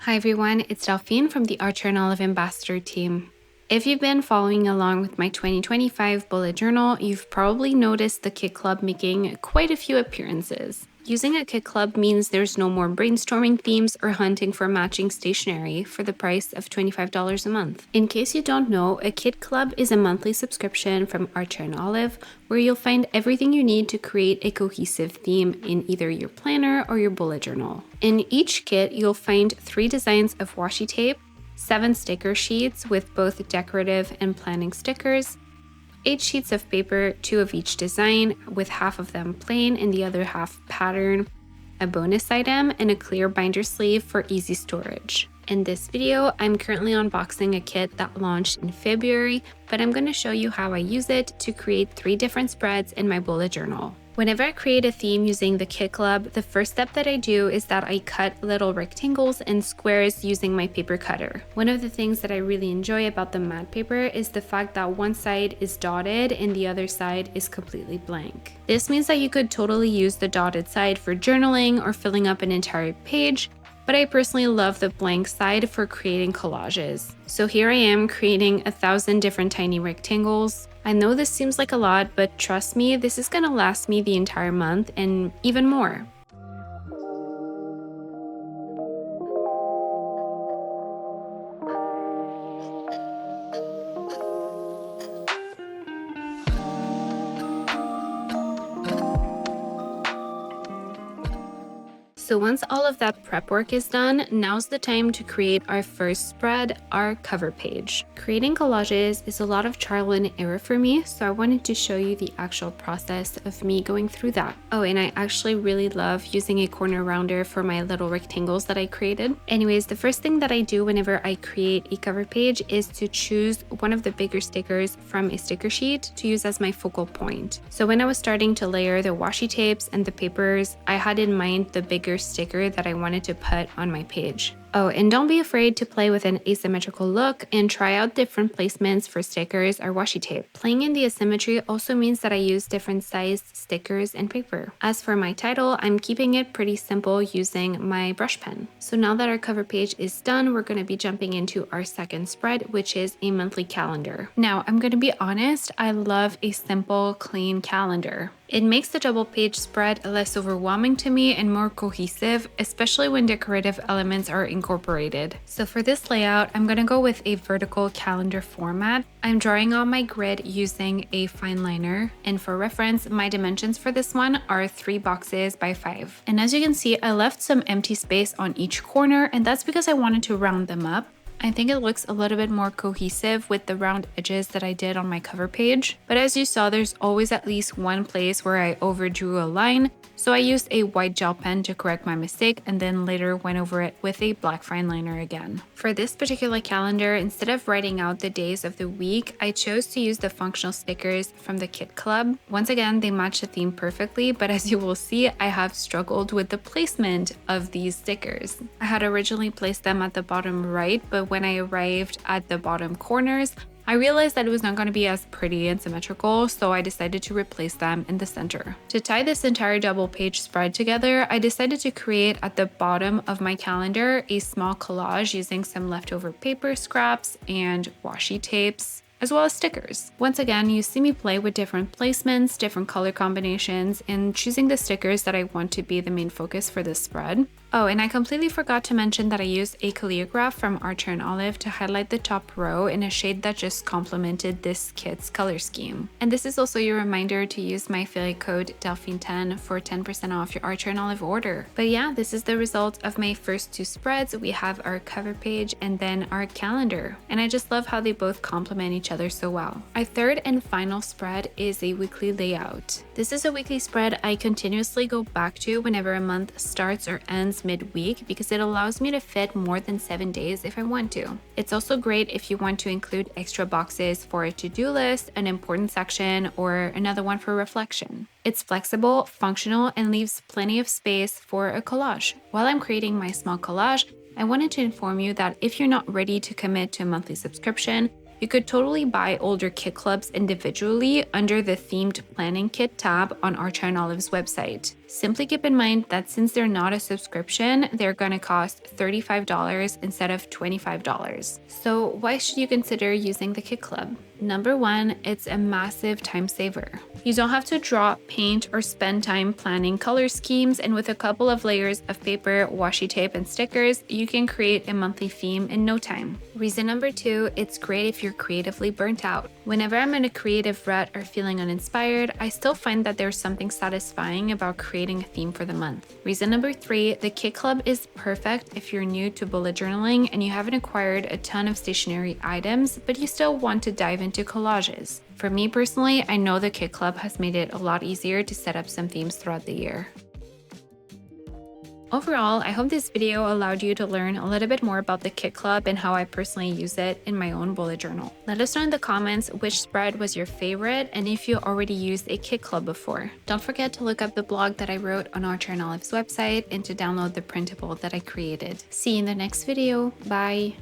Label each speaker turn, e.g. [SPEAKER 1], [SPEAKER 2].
[SPEAKER 1] Hi everyone, it's Delphine from the Archer and Olive Ambassador team. If you've been following along with my 2025 bullet journal, you've probably noticed the Kit Club making quite a few appearances. Using a Kit Club means there's no more brainstorming themes or hunting for matching stationery for the price of $25 a month. In case you don't know, a Kit Club is a monthly subscription from Archer and Olive where you'll find everything you need to create a cohesive theme in either your planner or your bullet journal. In each kit, you'll find 3 designs of washi tape, 7 sticker sheets with both decorative and planning stickers, 8 sheets of paper, 2 of each design, with half of them plain and the other half pattern, a bonus item, and a clear binder sleeve for easy storage. In this video, I'm currently unboxing a kit that launched in February, but I'm going to show you how I use it to create 3 different spreads in my bullet journal. Whenever I create a theme using the Kit Club, the first step that I do is that I cut little rectangles and squares using my paper cutter. One of the things that I really enjoy about the matte paper is the fact that one side is dotted and the other side is completely blank. This means that you could totally use the dotted side for journaling or filling up an entire page, but I personally love the blank side for creating collages. So here I am creating 1,000 different tiny rectangles. I know this seems like a lot, but trust me, this is gonna last me the entire month and even more. So once all of that prep work is done, now's the time to create our first spread, our cover page. Creating collages is a lot of trial and error for me, so I wanted to show you the actual process of me going through that. Oh, and I actually really love using a corner rounder for my little rectangles that I created. Anyways, the first thing that I do whenever I create a cover page is to choose one of the bigger stickers from a sticker sheet to use as my focal point. So when I was starting to layer the washi tapes and the papers, I had in mind the bigger sticker that I wanted to put on my page. Oh, and don't be afraid to play with an asymmetrical look and try out different placements for stickers or washi tape. Playing in the asymmetry also means that I use different sized stickers and paper. As for my title, I'm keeping it pretty simple using my brush pen. So now that our cover page is done, we're going to be jumping into our second spread, which is a monthly calendar. Now, I'm going to be honest, I love a simple, clean calendar. It makes the double page spread less overwhelming to me and more cohesive, especially when decorative elements are incorporated. So for this layout, I'm going to go with a vertical calendar format. I'm drawing on my grid using a fine liner, and for reference, my dimensions for this one are 3 boxes by 5. And as you can see, I left some empty space on each corner, and that's because I wanted to round them up. I think it looks a little bit more cohesive with the round edges that I did on my cover page. But as you saw, there's always at least one place where I overdrew a line, so I used a white gel pen to correct my mistake and then later went over it with a black fine liner again. For this particular calendar, instead of writing out the days of the week, I chose to use the functional stickers from the Kit Club. Once again, they match the theme perfectly, but as you will see, I have struggled with the placement of these stickers. I had originally placed them at the bottom right, but when I arrived at the bottom corners, I realized that it was not going to be as pretty and symmetrical, so I decided to replace them in the center. To tie this entire double page spread together, I decided to create at the bottom of my calendar a small collage using some leftover paper scraps and washi tapes, as well as stickers. Once again, you see me play with different placements, different color combinations, and choosing the stickers that I want to be the main focus for this spread. Oh, and I completely forgot to mention that I used a calligraph from Archer and Olive to highlight the top row in a shade that just complemented this kit's color scheme. And this is also your reminder to use my affiliate code Delphine10 for 10% off your Archer and Olive order. But yeah, this is the result of my first 2 spreads. We have our cover page and then our calendar. And I just love how they both complement each other so well. Our third and final spread is a weekly layout. This is a weekly spread I continuously go back to whenever a month starts or ends midweek because it allows me to fit more than 7 days if I want to. It's also great if you want to include extra boxes for a to-do list, an important section, or another one for reflection. It's flexible, functional, and leaves plenty of space for a collage. While I'm creating my small collage, I wanted to inform you that if you're not ready to commit to a monthly subscription, you could totally buy older kit clubs individually under the themed planning kit tab on Archer and Olive's website. Simply keep in mind that since they're not a subscription, they're going to cost $35 instead of $25. So why should you consider using the Kit Club? Number one, it's a massive time saver. You don't have to draw, paint, or spend time planning color schemes, and with a couple of layers of paper, washi tape, and stickers, you can create a monthly theme in no time. Reason number two, it's great if you're creatively burnt out. Whenever I'm in a creative rut or feeling uninspired, I still find that there's something satisfying about creating a theme for the month. Reason number three, the Kit Club is perfect if you're new to bullet journaling and you haven't acquired a ton of stationery items, but you still want to dive into collages. For me personally, I know the Kit Club has made it a lot easier to set up some themes throughout the year. Overall, I hope this video allowed you to learn a little bit more about the Kit Club and how I personally use it in my own bullet journal. Let us know in the comments which spread was your favorite and if you already used a Kit Club before. Don't forget to look up the blog that I wrote on Archer and Olive's website and to download the printable that I created. See you in the next video. Bye!